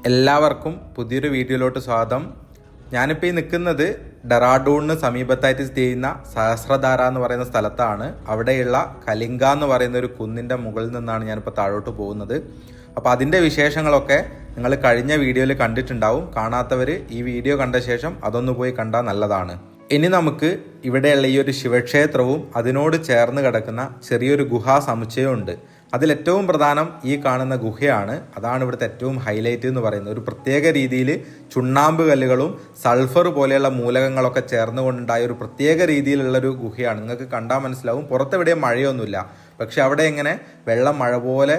എല്ലാവർക്കും പുതിയൊരു വീഡിയോയിലോട്ട് സ്വാഗതം. ഞാനിപ്പോൾ ഈ നിൽക്കുന്നത് ഡെറാഡൂണിന് സമീപത്തായിട്ട് സ്ഥിതി ചെയ്യുന്ന സഹസ്രധാര എന്ന് പറയുന്ന സ്ഥലത്താണ്. അവിടെയുള്ള കലിംഗ എന്ന് പറയുന്ന ഒരു കുന്നിൻ്റെ മുകളിൽ നിന്നാണ് ഞാനിപ്പോൾ താഴോട്ട് പോകുന്നത്. അപ്പോൾ അതിൻ്റെ വിശേഷങ്ങളൊക്കെ നിങ്ങൾ കഴിഞ്ഞ വീഡിയോയിൽ കണ്ടിട്ടുണ്ടാവും. കാണാത്തവർ ഈ വീഡിയോ കണ്ട ശേഷം അതൊന്ന് പോയി കണ്ടാൽ നല്ലതാണ്. ഇനി നമുക്ക് ഇവിടെയുള്ള ഈ ഒരു ശിവക്ഷേത്രവും അതിനോട് ചേർന്ന് കിടക്കുന്ന ചെറിയൊരു ഗുഹാ സമുച്ചയമുണ്ട്. അതിലേറ്റവും പ്രധാനം ഈ കാണുന്ന ഗുഹയാണ്. അതാണ് ഇവിടുത്തെ ഏറ്റവും ഹൈലൈറ്റ് എന്ന് പറയുന്നത്. ഒരു പ്രത്യേക രീതിയിൽ ചുണ്ണാമ്പ് കല്ലുകളും സൾഫർ പോലെയുള്ള മൂലകങ്ങളൊക്കെ ചേർന്നുകൊണ്ടുണ്ടായ ഒരു പ്രത്യേക രീതിയിലുള്ളൊരു ഗുഹയാണ്. നിങ്ങൾക്ക് കണ്ടാൽ മനസ്സിലാവും. പുറത്തെവിടെയും മഴയൊന്നുമില്ല, പക്ഷെ അവിടെ ഇങ്ങനെ വെള്ളം മഴ പോലെ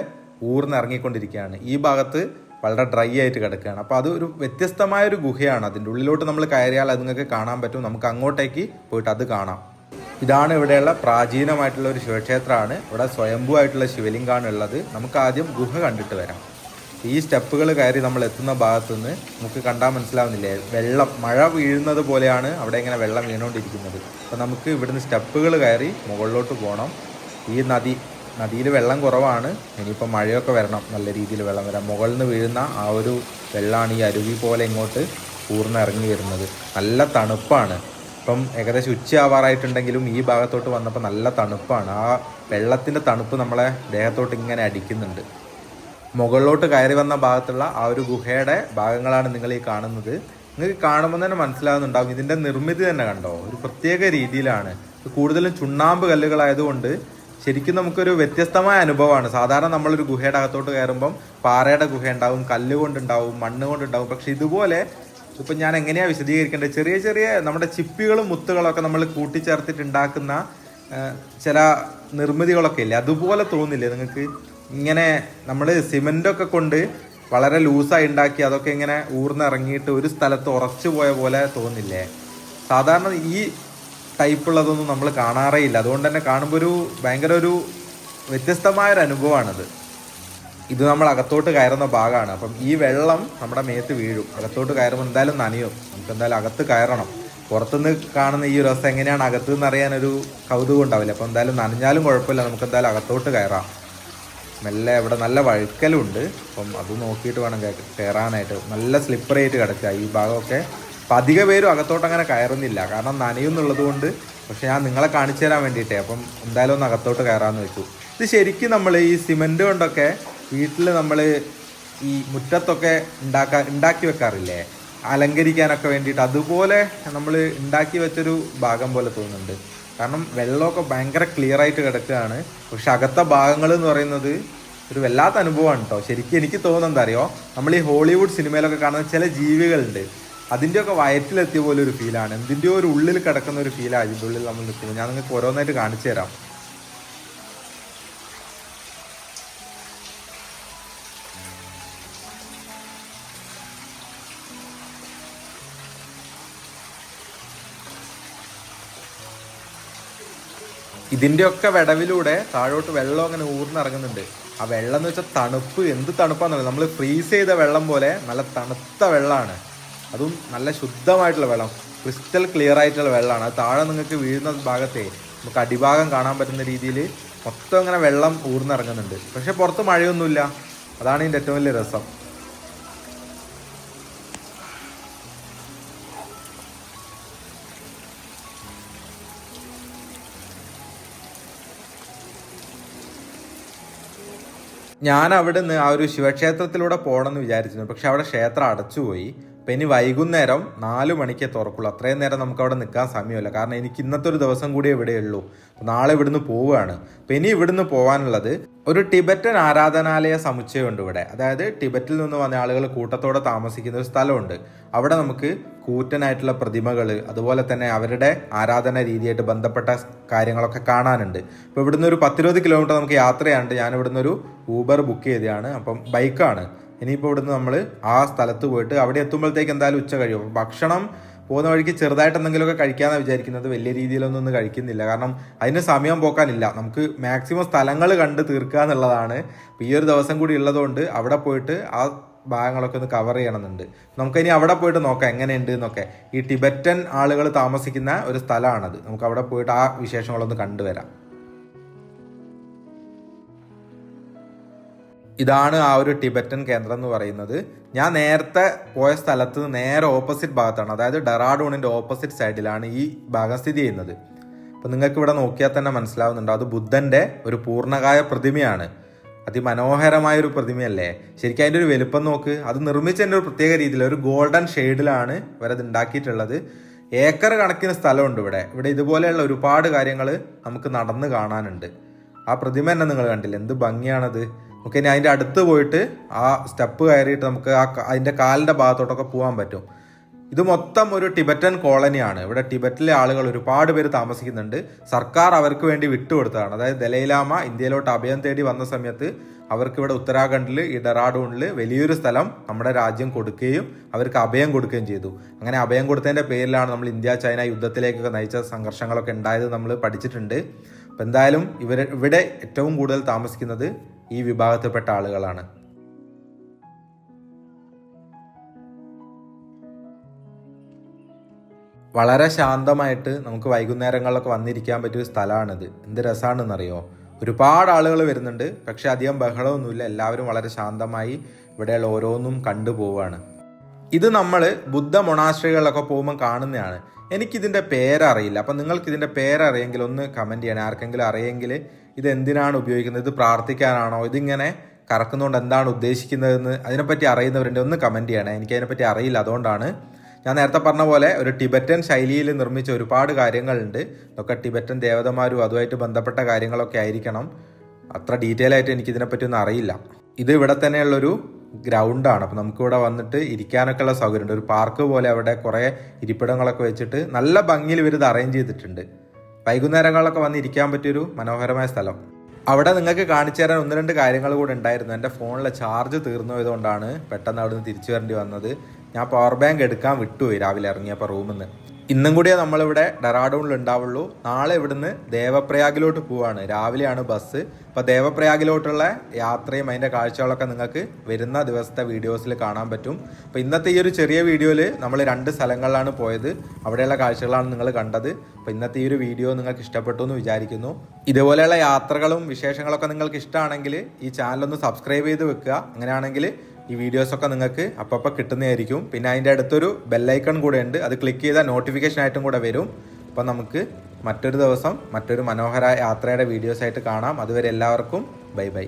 ഊർന്നിറങ്ങിക്കൊണ്ടിരിക്കുകയാണ്. ഈ ഭാഗത്ത് വളരെ ഡ്രൈ ആയിട്ട് കിടക്കുകയാണ്. അപ്പോൾ അത് ഒരു വ്യത്യസ്തമായൊരു ഗുഹയാണ്. അതിൻ്റെ ഉള്ളിലോട്ട് നമ്മൾ കയറിയാൽ അത് നിങ്ങൾക്ക് കാണാൻ പറ്റും. നമുക്ക് അങ്ങോട്ടേക്ക് പോയിട്ട് അത് കാണാം. ഇതാണ് ഇവിടെയുള്ള പ്രാചീനമായിട്ടുള്ള ഒരു ശിവക്ഷേത്രമാണ്. ഇവിടെ സ്വയംഭൂ ആയിട്ടുള്ള ശിവലിംഗമാണ് ഉള്ളത്. നമുക്ക് ആദ്യം ഗുഹ കണ്ടിട്ട് വരാം. ഈ സ്റ്റെപ്പുകൾ കയറി നമ്മൾ എത്തുന്ന ഭാഗത്തുനിന്ന് നമുക്ക് കണ്ടാൽ മനസ്സിലാവുന്നില്ലേ, വെള്ളം മഴ വീഴുന്നത് പോലെയാണ് അവിടെ ഇങ്ങനെ വെള്ളം വീണുകൊണ്ടിരിക്കുന്നത്. അപ്പോൾ നമുക്ക് ഇവിടുന്ന് സ്റ്റെപ്പുകൾ കയറി മുകളിലോട്ട് പോകണം. ഈ നദിയിൽ വെള്ളം കുറവാണ്. ഇനിയിപ്പോൾ മഴയൊക്കെ വരണം, നല്ല രീതിയിൽ വെള്ളം വരാം. മുകളിൽ നിന്ന് വീഴുന്ന ആ ഒരു വെള്ളമാണ് ഈ അരുവി പോലെ ഇങ്ങോട്ട് ഇറങ്ങി വരുന്നത്. നല്ല തണുപ്പാണ്. ഇപ്പം ഏകദേശം ഉച്ചയാവാറായിട്ടുണ്ടെങ്കിലും ഈ ഭാഗത്തോട്ട് വന്നപ്പോൾ നല്ല തണുപ്പാണ്. ആ വെള്ളത്തിൻ്റെ തണുപ്പ് നമ്മളെ ദേഹത്തോട്ട് ഇങ്ങനെ അടിക്കുന്നുണ്ട്. മുകളിലോട്ട് കയറി വന്ന ഭാഗത്തുള്ള ആ ഒരു ഗുഹയുടെ ഭാഗങ്ങളാണ് നിങ്ങൾ ഈ കാണുന്നത്. നിങ്ങൾക്ക് കാണുമ്പോൾ തന്നെ മനസ്സിലാകുന്നുണ്ടാവും. ഇതിൻ്റെ നിർമ്മിതി തന്നെ കണ്ടോ, ഒരു പ്രത്യേക രീതിയിലാണ്. കൂടുതലും ചുണ്ണാമ്പ് കല്ലുകളായതുകൊണ്ട് ശരിക്കും നമുക്കൊരു വ്യത്യസ്തമായ അനുഭവമാണ്. സാധാരണ നമ്മളൊരു ഗുഹയുടെ അകത്തോട്ട് കയറുമ്പം പാറയുടെ ഗുഹ ഉണ്ടാവും, കല്ല് കൊണ്ടുണ്ടാവും, മണ്ണ് കൊണ്ടുണ്ടാവും. പക്ഷെ ഇതുപോലെ ഇപ്പം ഞാൻ എങ്ങനെയാണ് വിശദീകരിക്കേണ്ടത്, ചെറിയ ചെറിയ നമ്മുടെ ചിപ്പികളും മുത്തുകളൊക്കെ നമ്മൾ കൂട്ടിച്ചേർത്തിട്ട് ഉണ്ടാക്കുന്ന ചില നിർമ്മിതികളൊക്കെ ഇല്ലേ, അതുപോലെ തോന്നില്ലേ നിങ്ങൾക്ക്? ഇങ്ങനെ നമ്മൾ സിമെൻ്റൊക്കെ കൊണ്ട് വളരെ ലൂസായി ഉണ്ടാക്കി അതൊക്കെ ഇങ്ങനെ ഊർന്നിറങ്ങിയിട്ട് ഒരു സ്ഥലത്ത് ഉറച്ചു പോയ പോലെ തോന്നില്ലേ? സാധാരണ ഈ ടൈപ്പുള്ളതൊന്നും നമ്മൾ കാണാറേ ഇല്ല. അതുകൊണ്ട് തന്നെ കാണുമ്പോൾ ഭയങ്കര ഒരു വ്യത്യസ്തമായൊരു അനുഭവമാണിത്. ഇത് നമ്മൾ അകത്തോട്ട് കയറുന്ന ഭാഗമാണ്. അപ്പം ഈ വെള്ളം നമ്മുടെ മേത്ത് വീഴും. അകത്തോട്ട് കയറുമ്പോൾ എന്തായാലും നനയും. നമുക്ക് എന്തായാലും അകത്ത് കയറണം. പുറത്തുനിന്ന് കാണുന്ന ഈ രസം എങ്ങനെയാണ് അകത്ത് നിന്ന് അറിയാനൊരു കൗതുകം ഉണ്ടാവില്ല. അപ്പോൾ എന്തായാലും നനഞ്ഞാലും കുഴപ്പമില്ല, നമുക്ക് എന്തായാലും അകത്തോട്ട് കയറാം. മെല്ലെ ഇവിടെ നല്ല വഴുക്കലുണ്ട്. അപ്പം അത് നോക്കിയിട്ട് വേണം കയറാനായിട്ട്. നല്ല സ്ലിപ്പറായിട്ട് കിടക്കുക ഈ ഭാഗമൊക്കെ. അപ്പം അധിക പേരും അകത്തോട്ട് അങ്ങനെ കയറുന്നില്ല, കാരണം നനയുന്നുള്ളത് കൊണ്ട്. പക്ഷെ ഞാൻ നിങ്ങളെ കാണിച്ചു തരാൻ വേണ്ടിയിട്ടേ അപ്പം എന്തായാലും ഒന്ന് അകത്തോട്ട് കയറാമെന്ന് വെച്ചു. ഇത് ശരിക്കും നമ്മൾ ഈ സിമെൻറ്റ് കൊണ്ടൊക്കെ വീട്ടിൽ നമ്മൾ ഈ മുറ്റത്തൊക്കെ ഉണ്ടാക്കി വെക്കാറില്ലേ, അലങ്കരിക്കാനൊക്കെ വേണ്ടിയിട്ട്, അതുപോലെ നമ്മൾ ഉണ്ടാക്കി വെച്ചൊരു ഭാഗം പോലെ തോന്നുന്നുണ്ട്. കാരണം വെള്ളമൊക്കെ ഭയങ്കര ക്ലിയർ ആയിട്ട് കിടക്കുകയാണ്. പക്ഷെ അകത്തെ ഭാഗങ്ങൾ എന്ന് പറയുന്നത് ഒരു വല്ലാത്ത അനുഭവമാണ് കേട്ടോ. ശരിക്കും എനിക്ക് തോന്നുന്നത് എന്താ അറിയോ, നമ്മൾ ഈ ഹോളിവുഡ് സിനിമയിലൊക്കെ കാണുന്ന ചില ജീവികളുണ്ട്, അതിൻ്റെയൊക്കെ വയറ്റിലെത്തിയ പോലെ ഒരു ഫീലാണ്. എന്തിൻ്റെയോ ഒരു ഉള്ളിൽ കിടക്കുന്ന ഒരു ഫീലാണ് ഇതിൻ്റെ ഉള്ളിൽ നമ്മൾ നിൽക്കുന്നത്. ഞാൻ നിങ്ങൾക്ക് ഓരോന്നായിട്ട് കാണിച്ചു തരാം. ഇതിൻ്റെയൊക്കെ വിടവിലൂടെ താഴോട്ട് വെള്ളം അങ്ങനെ ഊർന്നിറങ്ങുന്നുണ്ട്. ആ വെള്ളം എന്ന് വെച്ചാൽ തണുപ്പ്, എന്ത് തണുപ്പാണെന്നല്ല, നമ്മൾ ഫ്രീസ് ചെയ്ത വെള്ളം പോലെ നല്ല തണുത്ത വെള്ളമാണ്. അതും നല്ല ശുദ്ധമായിട്ടുള്ള വെള്ളം, ക്രിസ്റ്റൽ ക്ലിയർ ആയിട്ടുള്ള വെള്ളമാണ്. അത് താഴെ നിങ്ങൾക്ക് വീഴുന്ന ഭാഗത്തെ നമുക്ക് അടിഭാഗം കാണാൻ പറ്റുന്ന രീതിയിൽ മൊത്തം ഇങ്ങനെ വെള്ളം ഊർന്നിറങ്ങുന്നുണ്ട്. പക്ഷെ പുറത്ത് മഴയൊന്നുമില്ല. അതാണ് ഇതിൻ്റെ ഏറ്റവും വലിയ രസം. ഞാൻ അവിടെ നിന്ന് ആ ഒരു ശിവക്ഷേത്രത്തിലൂടെ പോകണമെന്ന് വിചാരിച്ചിരുന്നു. പക്ഷെ അവിടെ ക്ഷേത്രം അടച്ചുപോയി. അപ്പം ഇനി വൈകുന്നേരം 4 മണിക്കേ തുറക്കുള്ളൂ. അത്രയും നേരം നമുക്ക് അവിടെ നിൽക്കാൻ സമയമില്ല. കാരണം എനിക്ക് ഇന്നത്തെ ഒരു ദിവസം കൂടി ഇവിടെയുള്ളൂ. നാളെ ഇവിടുന്ന് പോവുകയാണ്. അപ്പം ഇനി ഇവിടുന്ന് പോകാനുള്ളത് ഒരു ടിബറ്റൻ ആരാധനാലയ സമുച്ചയമുണ്ട് ഇവിടെ. അതായത് ടിബറ്റിൽ നിന്ന് വന്ന ആളുകൾ കൂട്ടത്തോടെ താമസിക്കുന്ന ഒരു സ്ഥലമുണ്ട്. അവിടെ നമുക്ക് കൂറ്റനായിട്ടുള്ള പ്രതിമകൾ, അതുപോലെ തന്നെ അവരുടെ ആരാധന രീതിയായിട്ട് ബന്ധപ്പെട്ട കാര്യങ്ങളൊക്കെ കാണാനുണ്ട്. അപ്പോൾ ഇവിടുന്ന് ഒരു 10-20 കിലോമീറ്റർ നമുക്ക് യാത്രയാണ്ട്. ഞാൻ ഇവിടുന്ന് ഒരു ഊബർ ബുക്ക് ചെയ്തതാണ്. അപ്പം ബൈക്കാണ്. ഇനിയിപ്പോൾ ഇവിടുന്ന് നമ്മൾ ആ സ്ഥലത്ത് പോയിട്ട് അവിടെ എത്തുമ്പോഴത്തേക്ക് എന്തായാലും ഉച്ച കഴിയും. അപ്പം ഭക്ഷണം പോകുന്ന വഴിക്ക് ചെറുതായിട്ട് എന്തെങ്കിലുമൊക്കെ കഴിക്കാമെന്നാണ് വിചാരിക്കുന്നത്. വലിയ രീതിയിലൊന്നും കഴിക്കുന്നില്ല, കാരണം അതിന് സമയം പോക്കാനില്ല. നമുക്ക് മാക്സിമം സ്ഥലങ്ങൾ കണ്ട് തീർക്കുക എന്നുള്ളതാണ്. അപ്പോൾ ഈ ഒരു ദിവസം കൂടി ഉള്ളതുകൊണ്ട് അവിടെ പോയിട്ട് ആ ഭാഗങ്ങളൊക്കെ ഒന്ന് കവർ ചെയ്യണമെന്നുണ്ട്. നമുക്കിനി അവിടെ പോയിട്ട് നോക്കാം എങ്ങനെയുണ്ട് എന്നൊക്കെ. ഈ ടിബറ്റൻ ആളുകൾ താമസിക്കുന്ന ഒരു സ്ഥലമാണത്. നമുക്ക് അവിടെ പോയിട്ട് ആ വിശേഷങ്ങളൊന്ന് കണ്ടുവരാം. ഇതാണ് ആ ഒരു ടിബറ്റൻ കേന്ദ്രം എന്ന് പറയുന്നത്. ഞാൻ നേരത്തെ പോയ സ്ഥലത്ത് നേരെ ഓപ്പോസിറ്റ് ഭാഗത്താണ്, അതായത് ഡെറാഡൂണിൻ്റെ ഓപ്പോസിറ്റ് സൈഡിലാണ് ഈ ഭാഗം സ്ഥിതി ചെയ്യുന്നത്. അപ്പോൾ നിങ്ങൾക്ക് ഇവിടെ നോക്കിയാൽ തന്നെ മനസ്സിലാവുന്നുണ്ട്, അത് ബുദ്ധൻ്റെ ഒരു പൂർണ്ണകായ പ്രതിമയാണ്. അതിമനോഹരമായൊരു പ്രതിമയല്ലേ. ശരിക്കും അതിൻ്റെ ഒരു വലുപ്പം നോക്ക്. അത് നിർമ്മിച്ചതിൻ്റെ ഒരു പ്രത്യേക രീതിയിൽ ഒരു ഗോൾഡൻ ഷെയ്ഡിലാണ് ഇവരത് ഉണ്ടാക്കിയിട്ടുള്ളത്. ഏക്കർ കണക്കിന് സ്ഥലമുണ്ട് ഇവിടെ ഇതുപോലെയുള്ള ഒരുപാട് കാര്യങ്ങൾ നമുക്ക് നടന്ന് കാണാനുണ്ട്. ആ പ്രതിമ തന്നെ നിങ്ങൾ കണ്ടില്ല, എന്ത് ഭംഗിയാണത്. നമുക്ക് ഇനി അതിൻ്റെ അടുത്ത് പോയിട്ട് ആ സ്റ്റെപ്പ് കയറിയിട്ട് നമുക്ക് അതിൻ്റെ കാലിൻ്റെ ഭാഗത്തോട്ടൊക്കെ പോകാൻ പറ്റും. ഇത് മൊത്തം ഒരു ടിബറ്റൻ കോളനിയാണ്. ഇവിടെ ടിബറ്റിലെ ആളുകൾ ഒരുപാട് പേര് താമസിക്കുന്നുണ്ട്. സർക്കാർ അവർക്ക് വേണ്ടി വിട്ടുകൊടുത്തതാണ്. അതായത് ദലൈലാമ ഇന്ത്യയിലോട്ട് അഭയം തേടി വന്ന സമയത്ത് അവർക്ക് ഇവിടെ ഉത്തരാഖണ്ഡിൽ ഈ ഡെറാഡൂണിൽ വലിയൊരു സ്ഥലം നമ്മുടെ രാജ്യം കൊടുക്കുകയും അവർക്ക് അഭയം കൊടുക്കുകയും ചെയ്തു. അങ്ങനെ അഭയം കൊടുത്തതിൻ്റെ പേരിലാണ് നമ്മൾ ഇന്ത്യ ചൈന യുദ്ധത്തിലേക്കൊക്കെ നയിച്ച സംഘർഷങ്ങളൊക്കെ ഉണ്ടായത് നമ്മൾ പഠിച്ചിട്ടുണ്ട്. അപ്പം എന്തായാലും ഇവിടെ ഏറ്റവും കൂടുതൽ താമസിക്കുന്നത് ഈ വിഭാഗത്തിൽപ്പെട്ട ആളുകളാണ്. വളരെ ശാന്തമായിട്ട് നമുക്ക് വൈകുന്നേരങ്ങളിലൊക്കെ വന്നിരിക്കാൻ പറ്റിയൊരു സ്ഥലമാണിത്. എന്ത് രസമാണെന്നറിയോ. ഒരുപാട് ആളുകൾ വരുന്നുണ്ട്, പക്ഷെ അധികം ബഹളമൊന്നുമില്ല. എല്ലാവരും വളരെ ശാന്തമായി ഇവിടെയുള്ള ഓരോന്നും കണ്ടുപോവാണ്. ഇത് നമ്മൾ ബുദ്ധ മൊണാസ്ട്രികളിലൊക്കെ പോകുമ്പോൾ കാണുന്നതാണ്. എനിക്കിതിൻ്റെ പേരറിയില്ല. അപ്പം നിങ്ങൾക്ക് ഇതിൻ്റെ പേരറിയെങ്കിൽ ഒന്ന് കമൻറ്റ് ചെയ്യണേ. ആർക്കെങ്കിലും അറിയെങ്കിൽ ഇത് എന്തിനാണ് ഉപയോഗിക്കുന്നത്, ഇത് പ്രാർത്ഥിക്കാനാണോ, ഇതിങ്ങനെ കറക്കുന്നതുകൊണ്ട് എന്താണ് ഉദ്ദേശിക്കുന്നതെന്ന് അതിനെപ്പറ്റി അറിയുന്നവരുണ്ട്, ഒന്ന് കമൻറ്റ് ചെയ്യണേ. എനിക്കതിനെപ്പറ്റി അറിയില്ല. അതുകൊണ്ടാണ് ഞാൻ നേരത്തെ പറഞ്ഞ പോലെ ഒരു ടിബറ്റൻ ശൈലിയിൽ നിർമ്മിച്ച ഒരുപാട് കാര്യങ്ങളുണ്ട്. ഇതൊക്കെ ടിബറ്റൻ ദേവതമാരും അതുമായിട്ട് ബന്ധപ്പെട്ട കാര്യങ്ങളൊക്കെ ആയിരിക്കണം. അത്ര ഡീറ്റെയിൽ ആയിട്ട് എനിക്കിതിനെപ്പറ്റി ഒന്നും അറിയില്ല. ഇത് ഇവിടെ തന്നെയുള്ളൊരു ഗ്രൗണ്ടാണ്. അപ്പോൾ നമുക്കിവിടെ വന്നിട്ട് ഇരിക്കാനൊക്കെ ഉള്ള സൗകര്യമുണ്ട്. ഒരു പാർക്ക് പോലെ അവിടെ കുറേ ഇരിപ്പിടങ്ങളൊക്കെ വെച്ചിട്ട് നല്ല ഭംഗിയിൽ ഇവരിത് അറേഞ്ച് ചെയ്തിട്ടുണ്ട്. വൈകുന്നേരങ്ങളിലൊക്കെ വന്ന് ഇരിക്കാൻ പറ്റിയൊരു മനോഹരമായ സ്ഥലം. അവിടെ നിങ്ങൾക്ക് കാണിച്ചു തരാൻ 1-2 കാര്യങ്ങൾ കൂടെ ഉണ്ടായിരുന്നു. എൻ്റെ ഫോണിലെ ചാർജ് തീർന്നതുകൊണ്ടാണ് പെട്ടെന്ന് അവിടെ നിന്ന് തിരിച്ചു വരേണ്ടി വന്നത്. ഞാൻ പവർ ബാങ്ക് എടുക്കാൻ വിട്ടുപോയി രാവിലെ ഇറങ്ങിയപ്പോൾ റൂമിൽ നിന്ന്. ഇന്നും കൂടിയേ നമ്മളിവിടെ ഡെറാഡൂണിൽ ഉണ്ടാവുള്ളൂ. നാളെ ഇവിടുന്ന് ദേവപ്രയാഗിലോട്ട് പോവാണ്. രാവിലെയാണ് ബസ്. അപ്പോൾ ദേവപ്രയാഗിലോട്ടുള്ള യാത്രയും അതിൻ്റെ കാഴ്ചകളൊക്കെ നിങ്ങൾക്ക് വരുന്ന ദിവസത്തെ വീഡിയോസിൽ കാണാൻ പറ്റും. അപ്പോൾ ഇന്നത്തെ ഈ ഒരു ചെറിയ വീഡിയോയിൽ നമ്മൾ 2 സ്ഥലങ്ങളിലാണ് പോയത്. അവിടെയുള്ള കാഴ്ചകളാണ് നിങ്ങൾ കണ്ടത്. അപ്പോൾ ഇന്നത്തെ ഈ ഒരു വീഡിയോ നിങ്ങൾക്ക് ഇഷ്ടപ്പെട്ടു എന്ന് വിചാരിക്കുന്നു. ഇതുപോലെയുള്ള യാത്രകളും വിശേഷങ്ങളൊക്കെ നിങ്ങൾക്ക് ഇഷ്ടമാണെങ്കിൽ ഈ ചാനലൊന്ന് സബ്സ്ക്രൈബ് ചെയ്ത് വെക്കുക. അങ്ങനെയാണെങ്കിൽ ഈ വീഡിയോസൊക്കെ നിങ്ങൾക്ക് അപ്പോൾ കിട്ടുന്നതായിരിക്കും. പിന്നെ അതിൻ്റെ അടുത്തൊരു ബെല്ലൈക്കൺ കൂടെ ഉണ്ട്, അത് ക്ലിക്ക് ചെയ്താൽ നോട്ടിഫിക്കേഷൻ ആയിട്ടും കൂടെ വരും. അപ്പം നമുക്ക് മറ്റൊരു ദിവസം മറ്റൊരു മനോഹര യാത്രയുടെ വീഡിയോസായിട്ട് കാണാം. അതുവരെ എല്ലാവർക്കും ബൈ ബൈ.